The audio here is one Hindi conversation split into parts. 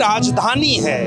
राजधानी है,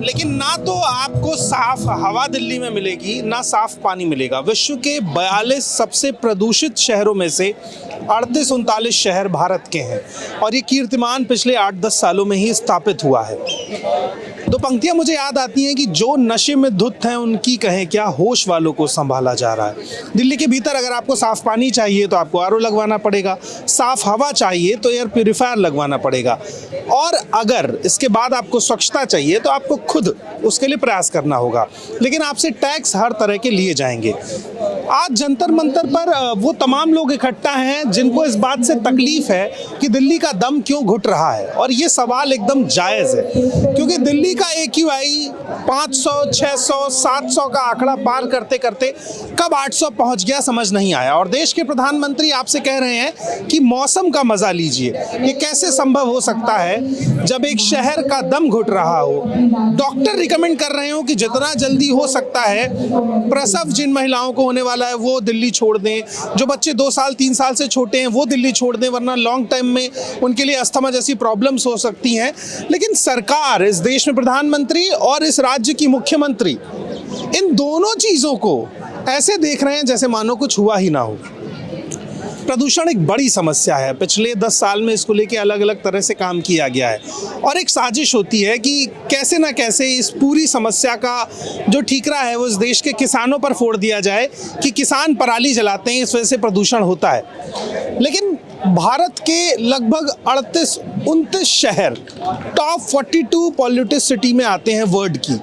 लेकिन ना तो आपको साफ हवा दिल्ली में मिलेगी, ना साफ पानी मिलेगा। विश्व के 42 सबसे प्रदूषित शहरों में से 38-39 शहर भारत के हैं और ये कीर्तिमान पिछले 8-10 सालों में ही स्थापित हुआ है। दो पंक्तियां मुझे याद आती हैं कि जो नशे में धुत हैं उनकी कहें क्या, होश वालों को संभाला जा रहा है। दिल्ली के भीतर अगर आपको साफ पानी चाहिए तो आपको आरओ लगवाना पड़ेगा, साफ हवा चाहिए तो एयर प्यूरिफायर लगवाना पड़ेगा, और अगर इसके बाद आपको स्वच्छता चाहिए तो आपको खुद उसके लिए प्रयास करना होगा। लेकिन आपसे टैक्स हर तरह के लिए जाएंगे। आज जंतर मंतर पर वो तमाम लोग इकट्ठा हैं जिनको इस बात से तकलीफ है कि दिल्ली का दम क्यों घुट रहा है, और ये सवाल एकदम जायज़ है क्योंकि दिल्ली का AQI 500, 600, 700 का आंकड़ा पार करते करते कब 800 पहुंच गया समझ नहीं आया। और देश के प्रधानमंत्री आपसे कह रहे हैं कि मौसम का मजा लीजिए। ये कैसे संभव हो सकता है जब एक शहर का दम घुट रहा हो? डॉक्टर रिकमेंड कर रहे हो कि जितना जल्दी हो सकता है प्रसव जिन महिलाओं को होने वाला है वो दिल्ली छोड़ दें, जो बच्चे 2 साल 3 साल से छोटे हैं वो दिल्ली छोड़ दें, वरना लॉन्ग टाइम में उनके लिए अस्थमा जैसी प्रॉब्लम्स हो सकती हैं। लेकिन सरकार, इस देश में प्रधानमंत्री और इस राज्य की मुख्यमंत्री, इन दोनों चीजों को ऐसे देख रहे हैं जैसे मानो कुछ हुआ ही ना हो। प्रदूषण एक बड़ी समस्या है। पिछले 10 साल में इसको लेके अलग अलग तरह से काम किया गया है और एक साजिश होती है कि कैसे ना कैसे इस पूरी समस्या का जो ठीकरा है वो इस देश के किसानों पर फोड़ दिया जाए कि किसान पराली जलाते हैं, इस वजह से प्रदूषण होता है। लेकिन भारत के लगभग 38-39 शहर टॉप 42 पॉल्यूटेड सिटी में आते हैं वर्ल्ड की।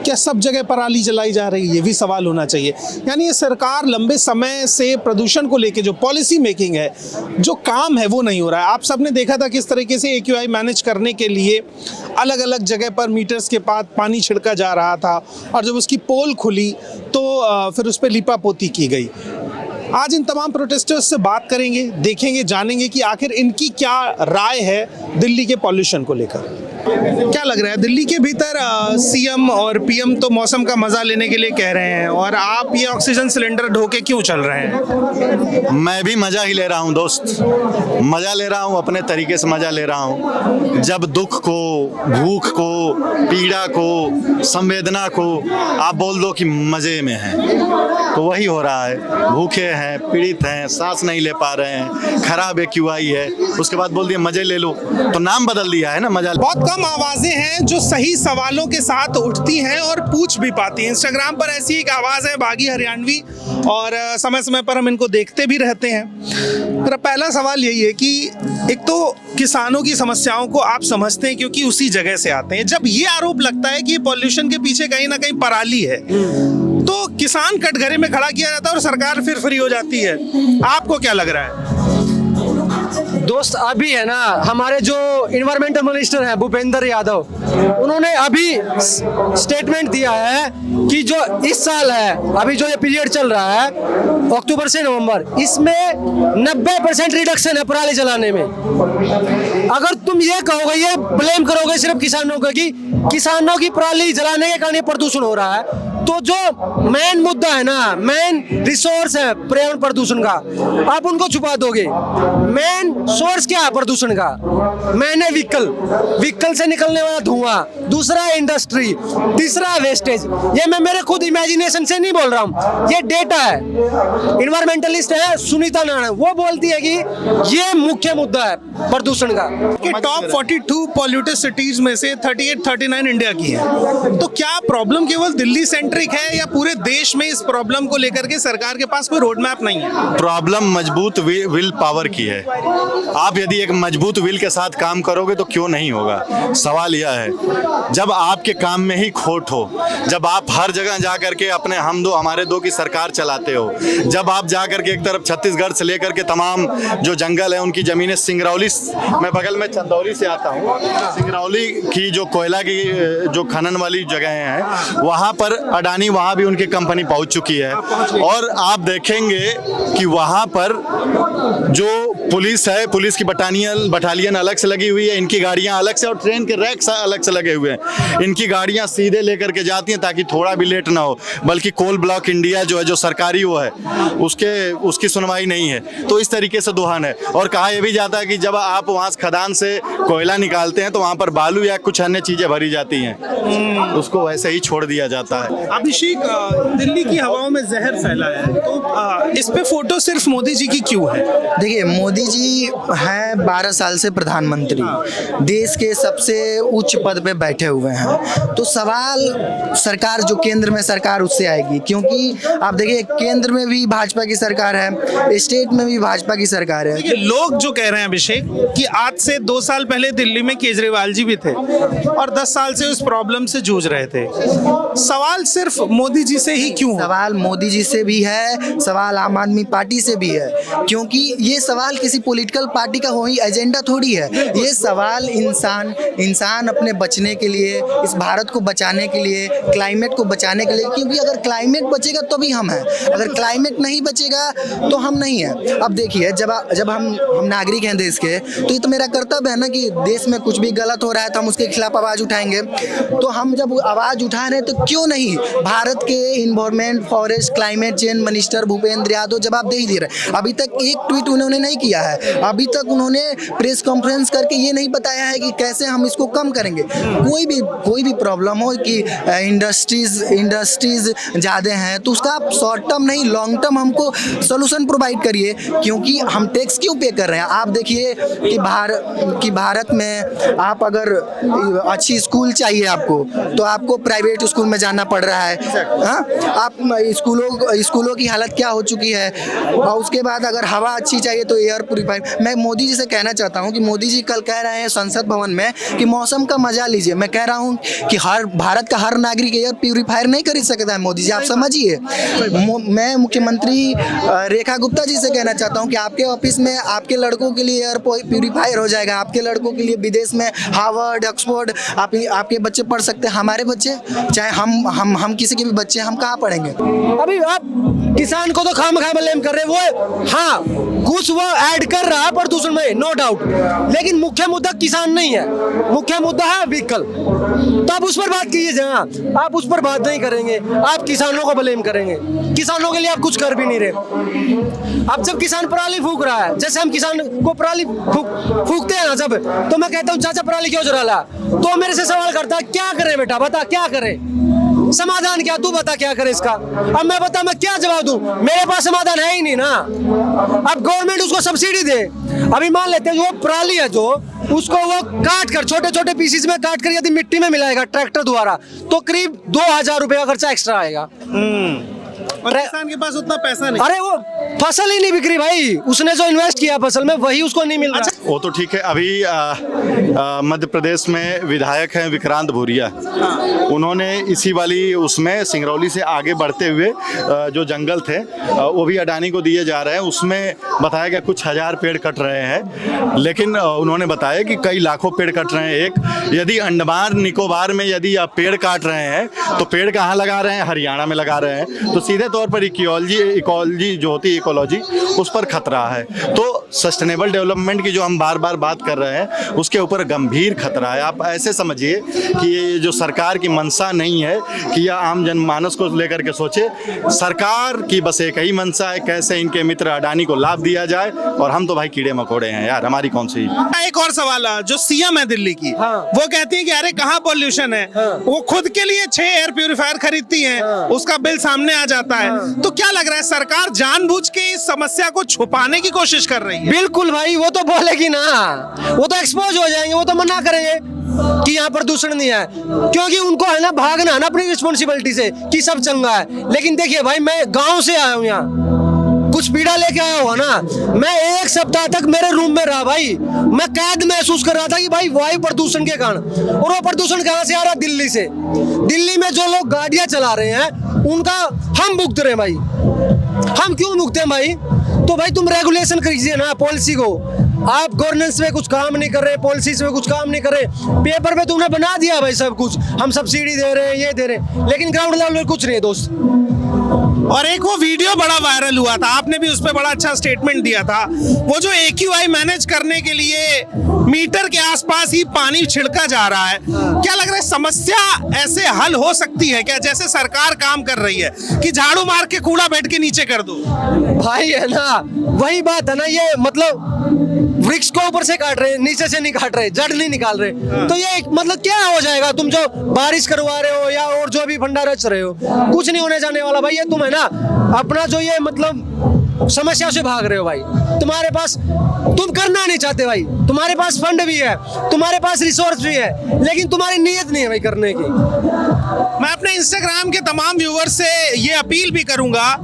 क्या सब जगह पराली जलाई जा रही है? ये भी सवाल होना चाहिए। यानी ये सरकार लंबे समय से प्रदूषण को लेके जो पॉलिसी मेकिंग है, जो काम है वो नहीं हो रहा है। आप सबने देखा था किस तरीके से AQI मैनेज करने के लिए अलग अलग जगह पर मीटर्स के पास पानी छिड़का जा रहा था और जब उसकी पोल खुली तो फिर उस पर लीपापोती की गई। आज इन तमाम प्रोटेस्टर्स से बात करेंगे, देखेंगे, जानेंगे कि आखिर इनकी क्या राय है दिल्ली के पॉल्यूशन को लेकर। क्या लग रहा है दिल्ली के भीतर CM और PM तो मौसम का मजा लेने के लिए कह रहे हैं, और आप ये ऑक्सीजन सिलेंडर ढोके क्यों चल रहे हैं? मैं भी मजा ही ले रहा हूँ दोस्त, मजा ले रहा हूँ, अपने तरीके से मजा ले रहा हूँ। जब दुख को, भूख को, पीड़ा को, संवेदना को आप बोल दो कि मजे में हैं, तो वही हो रहा है। भूखे हैं, पीड़ित हैं, सांस नहीं ले पा रहे हैं, खराब AQI है, उसके बाद बोल दिए मजे ले लो, तो नाम बदल दिया है ना मजा। बहुत कम आवाजें हैं जो सही सवालों के साथ उठती हैं और पूछ भी पाती हैं। इंस्टाग्राम पर ऐसी एक आवाज़ है बागी हरियाणवी, और समय समय पर हम इनको देखते भी रहते हैं। मेरा पहला सवाल यही है कि एक तो किसानों की समस्याओं को आप समझते हैं क्योंकि उसी जगह से आते हैं। जब ये आरोप लगता है कि पॉल्यूशन के पीछे कहीं ना कहीं पराली है, तो किसान कटघरे में खड़ा किया जाता है और सरकार फिर फ्री हो जाती है। आपको क्या लग रहा है? दोस्त, अभी है ना हमारे जो इन्वायरमेंटल मिनिस्टर हैं भूपेंद्र यादव, उन्होंने अभी स्टेटमेंट दिया है कि जो इस साल है, अभी जो ये पीरियड चल रहा है अक्टूबर से नवंबर, इसमें 90% रिडक्शन है पराली जलाने में। अगर तुम ये कहोगे, ये ब्लेम करोगे सिर्फ किसानों को कि किसानों की पराली जलाने के कारण प्रदूषण हो रहा है, तो जो मेन मुद्दा है ना, मेन रिसोर्स है पर्यावरण प्रदूषण का, आप उनको छुपा दोगे। मेन सोर्स क्या है प्रदूषण का? मेन है व्हीकल से निकलने वाला धुआं, दूसरा इंडस्ट्री, तीसरा वेस्टेज। ये मैं मेरे खुद इमेजिनेशन से नहीं बोल रहा हूँ, ये डेटा है। इन्वायरमेंटलिस्ट है सुनीता नारायण, वो बोलती है कि ये मुख्य मुद्दा है प्रदूषण का। कि टॉप 42 पॉल्यूटेड सिटीज में से 38-39 इंडिया की है, तो क्या प्रॉब्लम केवल दिल्ली सेंट्रिक है या पूरे देश में इस प्रॉब्लम को लेकर के सरकार के पास कोई रोड मैप नहीं है? प्रॉब्लम मजबूत विल पावर की है। आप यदि एक मजबूत विल के साथ काम करोगे तो क्यों नहीं होगा। सवाल यह है, जब आपके काम में ही खोट हो, जब आप हर जगह जा करके अपने हम दो हमारे दो की सरकार चलाते हो, जब आप जा करके एक तरफ छत्तीसगढ़ से लेकर के तमाम जो जंगल है उनकी जमीनें, सिंगरौली, मैं बगल में चंदौली से आता हूँ, सिंगरौली की जो कोयला की जो खनन वाली जगह हैं वहाँ पर अडानी वहाँ भी उनकी कंपनी पहुँच चुकी है। और आप देखेंगे कि वहाँ पर जो पुलिस है, पुलिस की बटालियन अलग से लगी हुई है, इनकी गाड़ियाँ अलग से और ट्रेन के रैक अलग से लगे हुए हैं। इनकी गाड़ियाँ सीधे लेकर के जाती हैं ताकि थोड़ा भी लेट ना हो, बल्कि कोल ब्लॉक इंडिया जो है, जो सरकारी वो है, उसकी सुनवाई नहीं है। तो इस तरीके से दोहन है। और कहा यह भी जाता है कि जब आप वहाँ खदान से कोयला निकालते हैं तो वहाँ पर बालू या कुछ अन्य चीज़ें भरी जाती हैं, उसको वैसे ही छोड़ दिया जाता है। अभिषेक, दिल्ली की हवाओं में जहर फैला है, तो इस पे फोटो सिर्फ मोदी जी की क्यों है? देखिए, मोदी जी हैं 12 साल से प्रधानमंत्री, देश के सबसे उच्च पद पे बैठे हुए हैं। तो सवाल सरकार जो केंद्र में सरकार उससे आएगी, क्योंकि आप देखिए केंद्र में भी भाजपा की सरकार है, स्टेट में भी भाजपा की सरकार है। देखिए, लोग जो कह रहे हैं अभिषेक कि आज से 2 साल पहले दिल्ली में केजरीवाल जी भी थे और 10 साल से उस प्रॉब्लम से जूझ रहे थे। सवाल सिर्फ मोदी जी से ही क्यों? सवाल मोदी जी से भी है, सवाल आम आदमी पार्टी से भी है, क्योंकि ये सवाल किसी पॉलिटिकल पार्टी का वही एजेंडा थोड़ी है। ये सवाल इंसान अपने बचने के लिए, इस भारत को बचाने के लिए, क्लाइमेट को बचाने के लिए, क्योंकि अगर क्लाइमेट बचेगा तो भी हम हैं, अगर क्लाइमेट नहीं बचेगा तो हम नहीं हैं। अब देखिए, जब हम नागरिक हैं देश के, तो ये तो मेरा कर्तव्य है ना कि देश में कुछ भी गलत हो रहा है तो हम उसके खिलाफ आवाज़ उठाएंगे। तो हम जब आवाज़ उठा रहे हैं तो क्यों नहीं भारत के environment, forest, climate change minister Bhupendra Yadav जवाब दे ही दे रहे हैं। अभी तक एक ट्वीट उन्होंने नहीं किया है, अभी तक उन्होंने प्रेस कॉन्फ्रेंस करके ये नहीं बताया है कि कैसे हम इसको कम करेंगे। कोई भी प्रॉब्लम हो कि इंडस्ट्रीज ज़्यादा हैं तो उसका आप शॉर्ट टर्म नहीं लॉन्ग टर्म हमको सोल्यूशन प्रोवाइड करिए, क्योंकि हम टैक्स क्यों पे कर रहे हैं। आप देखिए कि भारत में आप अगर अच्छी स्कूल चाहिए आपको तो आपको प्राइवेट स्कूल में जाना पड़ रहा है। हाँ, आप स्कूलों की हालत क्या हो चुकी है। और उसके बाद अगर हवा अच्छी चाहिए तो एयर प्यूरीफायर। मैं मोदी जी से कहना चाहता हूं कि मोदी जी कल कह रहे हैं संसद भवन में कि मौसम का मजा लीजिए। मैं कह रहा हूं कि भारत का हर नागरिक एयर प्यूरीफायर नहीं खरीद सकता है। मोदी जी, आप समझिए। मैं मुख्यमंत्री रेखा गुप्ता जी से कहना चाहता हूं कि आपके ऑफिस में आपके लड़कों के लिए एयर प्यूरीफायर हो जाएगा, आपके लड़कों के लिए विदेश में हार्वर्ड, ऑक्सफोर्ड आपके बच्चे पढ़ सकते हैं। हमारे बच्चे, चाहे हम किसी के भी बच्चे, हम कहाँ पढ़ेंगे? अभी आप किसान को तो खामखा ब्लेम कर रहे हैं, वो हाँ कुछ वो ऐड कर रहा है प्रदूषण में, नो डाउट, लेकिन मुख्य मुद्दा किसान नहीं है, मुख्य मुद्दा है व्हीकल। तो आप उस पर बात कीजिए। आप उस पर बात नहीं करेंगे, आप किसानों को ब्लेम करेंगे। किसानों के लिए आप कुछ कर भी नहीं रहे। अब जब किसान पराली फूक रहा है, जैसे हम किसान को पराली फूकते हैं ना जब, तो मैं कहता हूँ चाचा पराली क्यों जला ला, तो मेरे से सवाल करता है क्या करे बेटा, बता क्या करे, समाधान क्या, तू बता क्या करे इसका। अब मैं बता, मैं क्या जवाब दूं, मेरे पास समाधान है ही नहीं ना। अब गवर्नमेंट उसको सब्सिडी दे। अभी मान लेते हैं जो पराली है, जो उसको वो काट कर छोटे छोटे पीसेस में काट कर यदि मिट्टी में मिलाएगा ट्रैक्टर द्वारा तो करीब 2000 रुपए का खर्चा एक्स्ट्रा आएगा। और किसान के पास उतना पैसा नहीं। अरे वो फसल ही नहीं बिक रही भाई, उसने जो इन्वेस्ट किया फसल में वही उसको नहीं मिल रहा। वो तो ठीक है। अभी मध्य प्रदेश में विधायक हैं विक्रांत भूरिया, उन्होंने इसी वाली उसमें सिंगरौली से आगे बढ़ते हुए जो जंगल थे वो भी अडानी को दिए जा रहे हैं। उसमें बताया गया कुछ 1000 पेड़ कट रहे हैं, लेकिन उन्होंने बताया कि कई लाखों पेड़ कट रहे हैं। यदि अंडमान निकोबार में यदि आप पेड़ काट रहे हैं तो पेड़ कहाँ लगा रहे हैं? हरियाणा में लगा रहे हैं। तो सीधे तौर पर इकोलॉजी जो होती है, इकोलॉजी, उस पर खतरा है। तो सस्टेनेबल डेवलपमेंट की जो हम बार बार बात कर रहे हैं उसके ऊपर गंभीर खतरा है। आप ऐसे समझिए कि ये जो सरकार की मंशा नहीं है कि यह आम जनमानस को लेकर के सोचे। सरकार की बस एक ही मंशा है, कैसे इनके मित्र अडानी को लाभ दिया जाए, और हम तो भाई कीड़े मकोड़े हैं यार, हमारी कौन सी। एक और सवाल है, जो सीएम है दिल्ली की, वो कहती है कि अरे कहाँ पॉल्यूशन है, वो खुद के लिए 6 एयर प्यूरीफायर खरीदती हैं, उसका बिल सामने आ जाता है। तो क्या लग रहा है, सरकार जानबूझ के इस समस्या को छुपाने की कोशिश कर रही है? बिल्कुल भाई, वो तो बोलेगी ना, वो तो एक्सपोज हो जाएंगे, वो तो मना करेंगे कि यहाँ प्रदूषण नहीं है, क्योंकि उनको है ना भागना है ना अपनी रिस्पॉन्सिबिलिटी से कि सब चंगा है। लेकिन देखिए भाई, मैं गांव से आया हूँ, यहाँ कुछ पीड़ा लेके आया हुआ ना, मैं 1 सप्ताह तक मेरे रूम में रहा भाई, मैं कैद महसूस कर रहा था कि भाई वायु प्रदूषण के कारण। और वो प्रदूषण कहाँ से आ रहा? दिल्ली से। दिल्ली में जो लोग गाड़ियां चला रहे हैं उनका हम भुगत रहे हैं भाई। हम क्यों भुगते हैं भाई? तो भाई तुम रेगुलेशन कीजिए ना, पॉलिसी को आप गवर्नेंस में कुछ काम नहीं कर रहे, पॉलिसीज में कुछ काम नहीं कर रहे। पेपर पे तुमने बना दिया भाई सब कुछ, हम सब्सिडी दे रहे हैं, ये दे रहे हैं, लेकिन ग्राउंड लेवल पे कुछ नहीं है दोस्त। और एक वो वीडियो बड़ा वायरल हुआ था, आपने भी उस पर बड़ा अच्छा स्टेटमेंट दिया था। वो जो AQI मैनेज करने के लिए मीटर के आसपास ही पानी छिड़का जा रहा है, क्या लग रहा है समस्या ऐसे हल हो सकती है क्या, जैसे सरकार काम कर रही है कि झाड़ू मार के कूड़ा बेड के नीचे कर दो? भाई है ना, वही बात है ना, ये मतलब वृक्ष को ऊपर से काट रहे, नीचे से नहीं काट रहे, जड़ नहीं निकाल रहे। तो ये मतलब क्या हो जाएगा? तुम जो बारिश करवा रहे हो या और जो भी फंडा रच रहे हो, कुछ नहीं होने जाने वाला भाई। ये तुम है ना अपना जो ये मतलब समस्या से भाग रहे हो भाई। तुम्हारे पास, तुम करना नहीं चाहते भाई, तुम्हारे पास फंड भी है, तुम्हारे पास रिसोर्स भी है, लेकिन तुम्हारी नीयत नहीं है भाई करने की। मैं अपने इंस्टाग्राम के तमाम व्यूअर्स से ये अपील भी करूंगा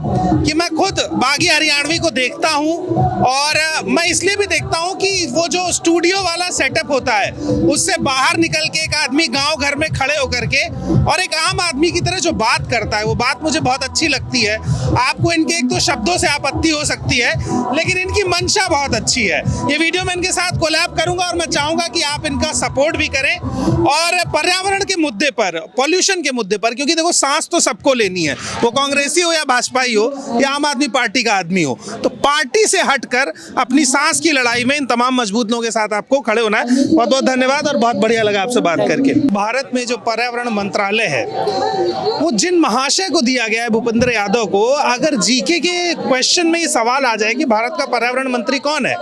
कि मैं खुद बागी हरियाणवी को देखता हूं, और मैं इसलिए भी देखता हूं कि वो जो स्टूडियो वाला सेटअप होता है उससे बाहर निकल के एक आदमी गांव घर में खड़े होकर के और एक आम आदमी की तरह जो बात करता है, वो बात मुझे बहुत अच्छी लगती है। आपको इनके एक दो शब्दों से आपत्ति हो सकती है, लेकिन इनकी मंशा बहुत अच्छी है। ये वीडियो मैं इनके साथ कोलैब करूंगा और मैं चाहूंगा कि आप इनका सपोर्ट भी करें। और पर्यावरण के मुद्दे पर, पॉल्यूशन के मुद्दे पर, क्योंकि देखो सांस तो सबको लेनी है, वो कांग्रेसी हो या भाजपाई हो या आम आदमी पार्टी का आदमी हो, तो पार्टी से हटकर अपनी सांस की लड़ाई में इन तमाम मजबूत लोगों के साथ आपको खड़े होना है। बहुत बहुत धन्यवाद और बहुत बढ़िया लगा आपसे बात करके। भारत में जो पर्यावरण मंत्रालय है वो जिन महाशय को दिया गया है, भूपेंद्र यादव को, अगर जीके के क्वेश्चन में ये सवाल आ जाए कि भारत का पर्यावरण मंत्री कौन है,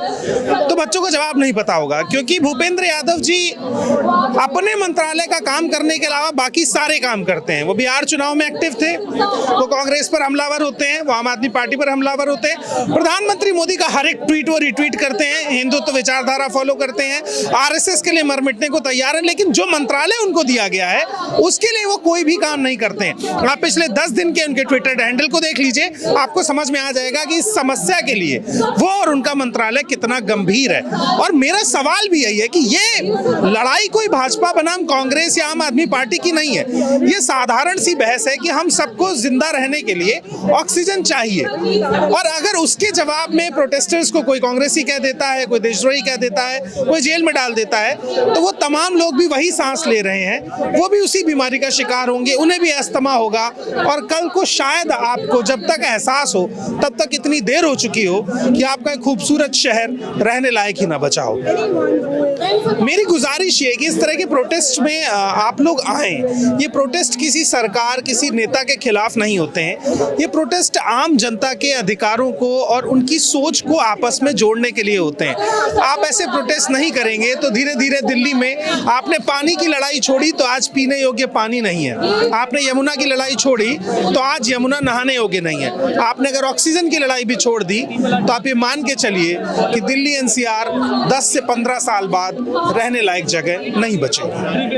तो बच्चों को जवाब नहीं पता होगा, क्योंकि भूपेंद्र यादव जी अपने मंत्रालय का काम करने के अलावा बाकी सारे काम करते हैं। वो बिहार चुनाव में एक्टिव थे, वो कांग्रेस पर हमलावर होते हैं, वो आम आदमी पार्टी पर हमलावर होते हैं, प्रधानमंत्री मोदी का हर एक ट्वीट वो रिट्वीट करते हैं, हिंदुत्व विचारधारा फॉलो करते हैं, आरएसएस के लिए मर मिटने को तैयार है, लेकिन जो मंत्रालय उनको दिया गया है उसके लिए वो कोई भी काम नहीं करते हैं। आप पिछले 10 दिन के उनके ट्विटर हैंडल को देख लीजिए, आपको समझ में आ जाएगा कि इस समस्या के लिए वो और उनका मंत्रालय कितना गंभीर है। और मेरा सवाल भी यही है कि ये लड़ाई कोई भाजपा बनाम कांग्रेस या आम आदमी पार्टी की नहीं है, ये साधारण सी बहस है कि हम सबको जिंदा रहने के लिए ऑक्सीजन चाहिए, और अगर उसके जवाब में प्रोटेस्टर्स को कोई कांग्रेसी कह देता है, कोई देशद्रोही कह देता है, कोई जेल में डाल देता है, तो वो तमाम लोग भी वही सांस ले रहे हैं, वो भी उसी बीमारी का शिकार होंगे, उन्हें भी अस्थमा होगा, और कल को शायद आपको जब तक एहसास हो तब तक इतनी देर हो चुकी हो कि आपका एक खूबसूरत शहर रहने लायक ही ना बचा हो। मेरी गुजारिश ये कि इस तरह के प्रोटेस्ट में आप लोग आए। ये प्रोटेस्ट किसी सरकार, किसी नेता के खिलाफ नहीं होते हैं, ये प्रोटेस्ट आम जनता के अधिकारों को और उनकी सोच को आपस में जोड़ने के लिए होते हैं। आप ऐसे प्रोटेस्ट नहीं करेंगे तो धीरे धीरे दिल्ली में आपने पानी की लड़ाई छोड़ी तो आज पीने योग्य पानी नहीं है, आपने यमुना की लड़ाई छोड़ी तो आज यमुना नहाने योग्य नहीं है, आपने अगर ऑक्सीजन की लड़ाई भी छोड़ दी तो आप ये मान के चलिए कि दिल्ली NCR 10 से 15 साल बाद रहने लायक जगह नहीं बचेगी।